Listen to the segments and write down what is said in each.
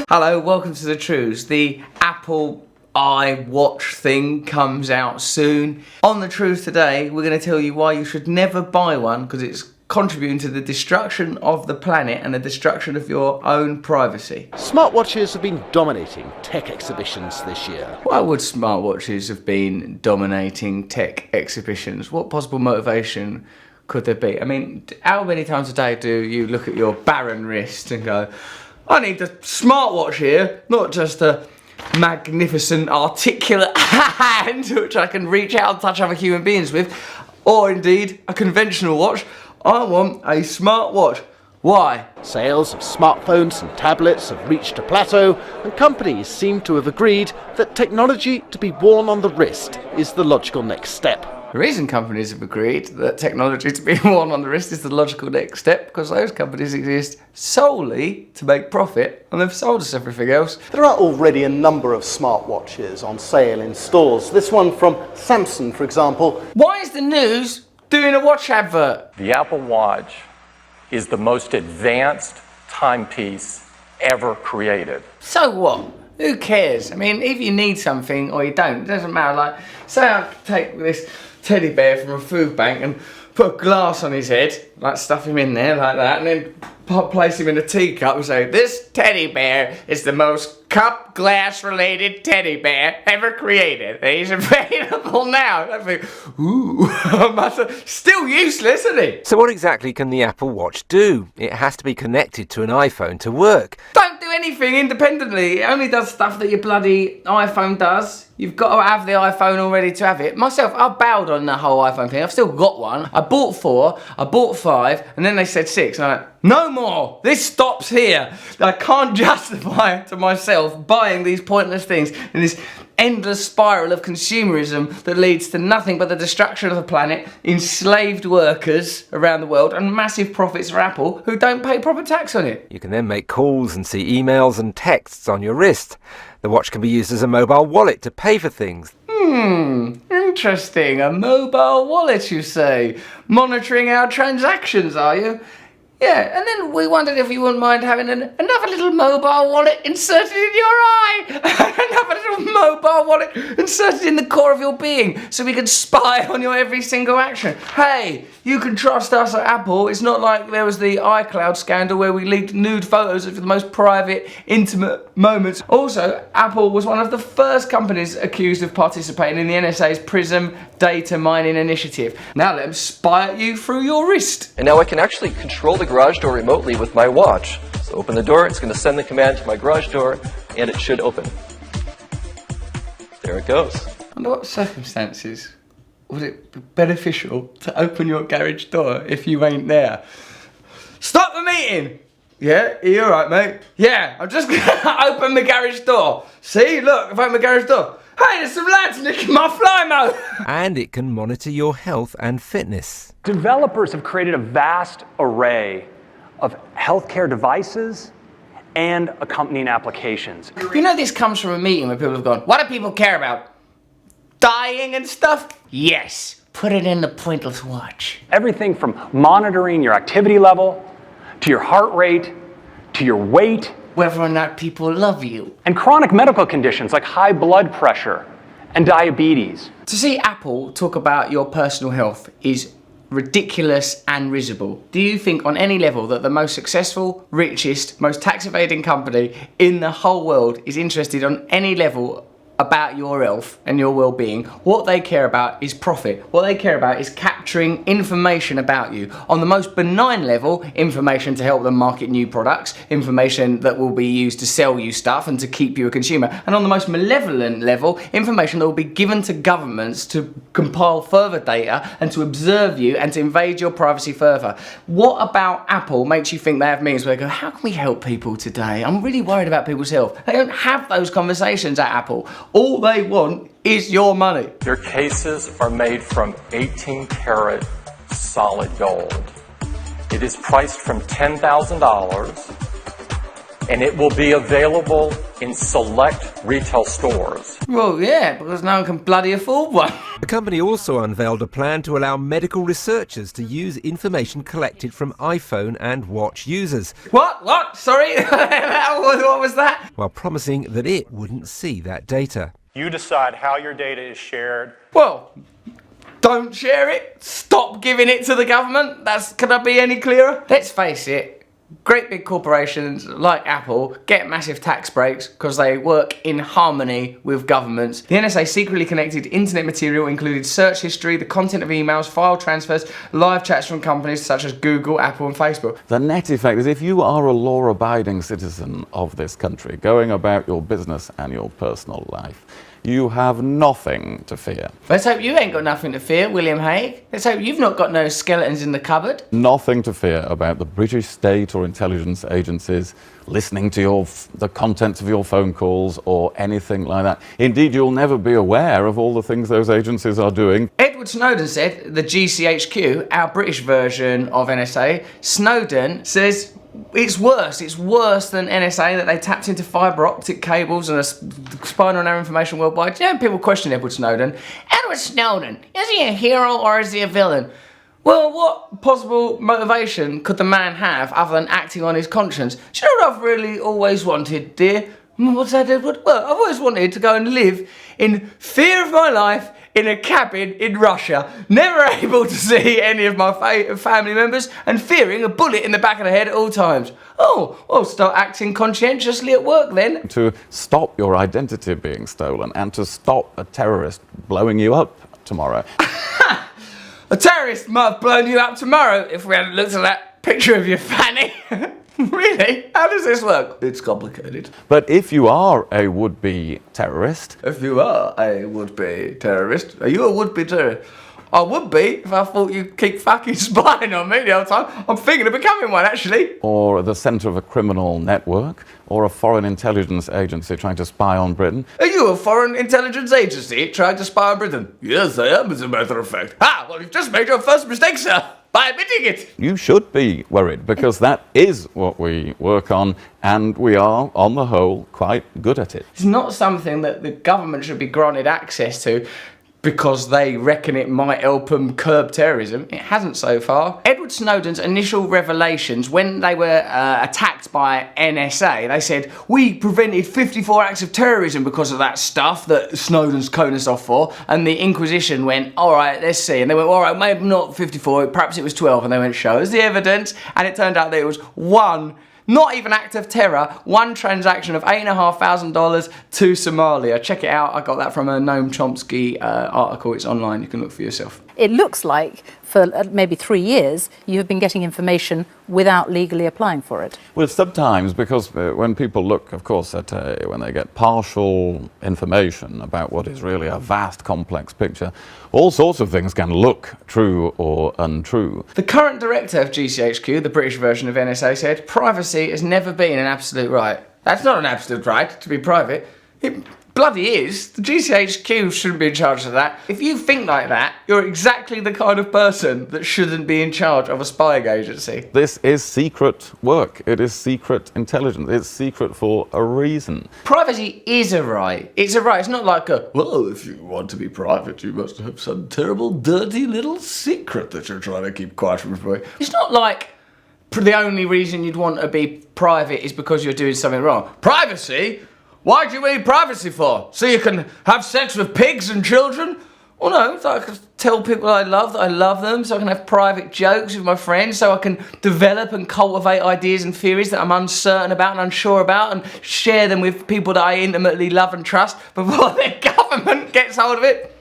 Hello, welcome to the Trews. The Apple iWatch thing comes out soon. On the Trews today, we're going to tell you why you should never buy one because it's contributing to the destruction of the planet and the destruction of your own privacy. Smartwatches have been dominating tech exhibitions this year. Why would smartwatches have been dominating tech exhibitions? What possible motivation could there be? I mean, how many times a day do you look at your barren wrist and go, I need a smartwatch here, not just a magnificent articulate hand which I can reach out and touch other human beings with, or indeed a conventional watch. I want a smartwatch. Why? Sales of smartphones and tablets have reached a plateau, and companies seem to have agreed that technology to be worn on the wrist is the logical next step. The reason companies have agreed that technology to be worn on the wrist is the logical next step because those companies exist solely to make profit and they've sold us everything else. There are already a number of smartwatches on sale in stores. This one from Samsung, for example. Why is the news doing a watch advert? The Apple Watch is the most advanced timepiece ever created. So what? Who cares? I mean, if you need something or you don't, it doesn't matter. Like, say I take this teddy bear from a food bank and put a glass on his head, like stuff him in there like that, and then place him in a teacup and say, this teddy bear is the most cup glass related teddy bear ever created. He's available now. I think, ooh, still useless, isn't he? So what exactly can the Apple Watch do? It has to be connected to an iPhone to work. Don't do anything independently. It only does stuff that your bloody iPhone does. You've got to have the iPhone already to have it. Myself, I bowed on the whole iPhone thing. I've still got one. I bought 4, I bought 5, and then they said 6. And I'm like, no more. This stops here. I can't justify to myself buying these pointless things in this endless spiral of consumerism that leads to nothing but the destruction of the planet, enslaved workers around the world, and massive profits for Apple who don't pay proper tax on it. You can then make calls and see emails and texts on your wrist. The watch can be used as a mobile wallet to pay for things. Interesting. A mobile wallet, you say? Monitoring our transactions, are you? Yeah, and then we wondered if you wouldn't mind having another little mobile wallet inserted in your eye. Another little mobile wallet inserted in the core of your being so we can spy on your every single action. Hey, you can trust us at Apple. It's not like there was the iCloud scandal where we leaked nude photos of the most private, intimate moments. Also, Apple was one of the first companies accused of participating in the NSA's PRISM data mining initiative. Now let them spy at you through your wrist. And now I can actually control the garage door remotely with my watch. So open the door, it's going to send the command to my garage door, and it should open. There it goes. Under what circumstances would it be beneficial to open your garage door if you ain't there? Stop the meeting! Yeah, are you alright, mate? Yeah, I'm just gonna open my garage door. See, look, I've opened my garage door. Hey, there's some lads nicking my Flymo! And it can monitor your health and fitness. Developers have created a vast array of healthcare devices and accompanying applications. You know this comes from a meeting where people have gone, what do people care about? Dying and stuff? Yes, put it in the pointless watch. Everything from monitoring your activity level, to your heart rate, to your weight, Whether or not people love you. and chronic medical conditions like high blood pressure and diabetes. To see Apple talk about your personal health is ridiculous and risible. Do you think on any level that the most successful, richest, most tax evading company in the whole world is interested on any level about your health and your well-being? What they care about is profit. What they care about is capturing information about you. On the most benign level, information to help them market new products, information that will be used to sell you stuff and to keep you a consumer. And on the most malevolent level, information that will be given to governments to compile further data and to observe you and to invade your privacy further. What about Apple makes you think they have meetings where they go, how can we help people today? I'm really worried about people's health. They don't have those conversations at Apple. All they want is your money. Their cases are made from 18-karat solid gold. It is priced from $10,000, and it will be available in select retail stores. Well, yeah, because no one can bloody afford one. The company also unveiled a plan to allow medical researchers to use information collected from iPhone and watch users. What? Sorry? What was that? While promising that it wouldn't see that data. You decide how your data is shared. Well, don't share it. Stop giving it to the government. Can I be any clearer? Let's face it. Great big corporations like Apple get massive tax breaks because they work in harmony with governments. The NSA secretly connected internet material included search history, the content of emails, file transfers, live chats from companies such as Google, Apple and Facebook. The net effect is if you are a law-abiding citizen of this country, going about your business and your personal life, you have nothing to fear. Let's hope you ain't got nothing to fear, William Hague. Let's hope you've not got no skeletons in the cupboard. Nothing to fear about the British state or intelligence agencies listening to the contents of your phone calls or anything like that. Indeed, you'll never be aware of all the things those agencies are doing. Edward Snowden said, the GCHQ, our British version of NSA, Snowden says it's worse than NSA, that they tapped into fibre optic cables and are spying on our information worldwide. You know, people question Edward Snowden. Edward Snowden, is he a hero or is he a villain? Well, what possible motivation could the man have other than acting on his conscience? Do you know what I've really always wanted, dear? What's that, Edward? Well, I've always wanted to go and live in fear of my life in a cabin in Russia, never able to see any of my family members and fearing a bullet in the back of the head at all times. Oh, I'll start acting conscientiously at work then. To stop your identity being stolen and to stop a terrorist blowing you up tomorrow. A terrorist might have blown you up tomorrow if we hadn't looked at that picture of your fanny. Really? How does this work? It's complicated. But if you are a would-be terrorist... If you are a would-be terrorist, are you a would-be terrorist? I would be if I thought you'd keep fucking spying on me the whole time. I'm thinking of becoming one, actually. Or at the centre of a criminal network, or a foreign intelligence agency trying to spy on Britain. Are you a foreign intelligence agency trying to spy on Britain? Yes, I am, as a matter of fact. Ah, well, you've just made your first mistake, sir. By admitting it. You should be worried, because that is what we work on, and we are, on the whole, quite good at it. It's not something that the government should be granted access to because they reckon it might help them curb terrorism. It hasn't so far. Edward Snowden's initial revelations, when they were attacked by NSA, they said, we prevented 54 acts of terrorism because of that stuff that Snowden's coding us off for. And the Inquisition went, all right, let's see. And they went, all right, maybe not 54, perhaps it was 12. And they went, show us the evidence. And it turned out that it was one, not even act of terror, one transaction of $8,500 to Somalia. Check it out. I got that from a Noam Chomsky article. It's online. You can look for yourself. It looks like for maybe 3 years you have been getting information without legally applying for it. Well, sometimes, because when people look, of course, at when they get partial information about what is really a vast, complex picture, all sorts of things can look true or untrue. The current director of GCHQ, the British version of NSA, said, privacy has never been an absolute right. That's not an absolute right, to be private. It bloody is. The GCHQ shouldn't be in charge of that. If you think like that, you're exactly the kind of person that shouldn't be in charge of a spying agency. This is secret work. It is secret intelligence. It's secret for a reason. Privacy is a right. It's a right. It's not like a, well, if you want to be private, you must have some terrible, dirty little secret that you're trying to keep quiet from everybody. It's not like the only reason you'd want to be private is because you're doing something wrong. Privacy? Why do you need privacy for? So you can have sex with pigs and children? Well, no, so I can tell people I love that I love them, so I can have private jokes with my friends, so I can develop and cultivate ideas and theories that I'm uncertain about and unsure about and share them with people that I intimately love and trust before the government gets hold of it.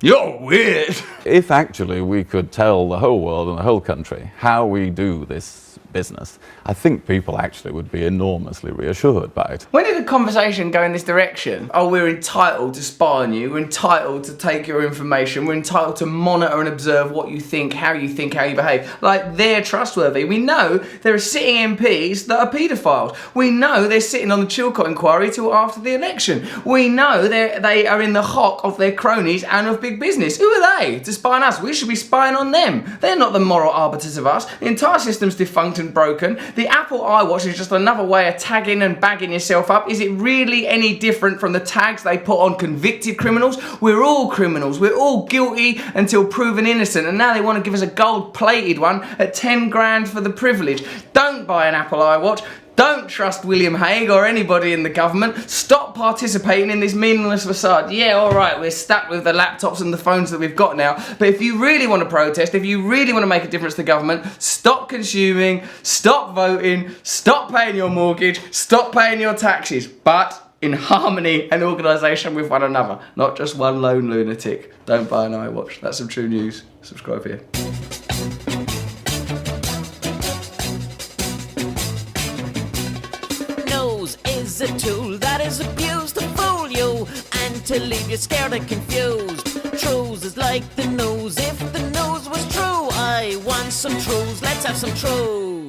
You're weird. If actually we could tell the whole world and the whole country how we do this business, I think people actually would be enormously reassured by it. When did the conversation go in this direction? Oh, we're entitled to spy on you, we're entitled to take your information, we're entitled to monitor and observe what you think, how you behave. Like, they're trustworthy. We know there are sitting MPs that are paedophiles. We know they're sitting on the Chilcot inquiry till after the election. We know they are in the hock of their cronies and of big big business. Who are they to spy on us? We should be spying on them. They're not the moral arbiters of us. The entire system's defunct and broken. The Apple iWatch is just another way of tagging and bagging yourself up. Is it really any different from the tags they put on convicted criminals? We're all criminals. We're all guilty until proven innocent, and now they want to give us a gold-plated one at 10 grand for the privilege. Don't buy an Apple iWatch. Don't trust William Hague or anybody in the government. Stop participating in this meaningless facade. Yeah, all right, we're stuck with the laptops and the phones that we've got now. But if you really want to protest, if you really want to make a difference to government, stop consuming, stop voting, stop paying your mortgage, stop paying your taxes. But in harmony and organisation with one another, not just one lone lunatic. Don't buy an iWatch. That's some true news. Subscribe here. Is a tool that is abused to fool you and to leave you scared and confused. Trews is like the news. If the news was true, I want some Trews. Let's have some Trews.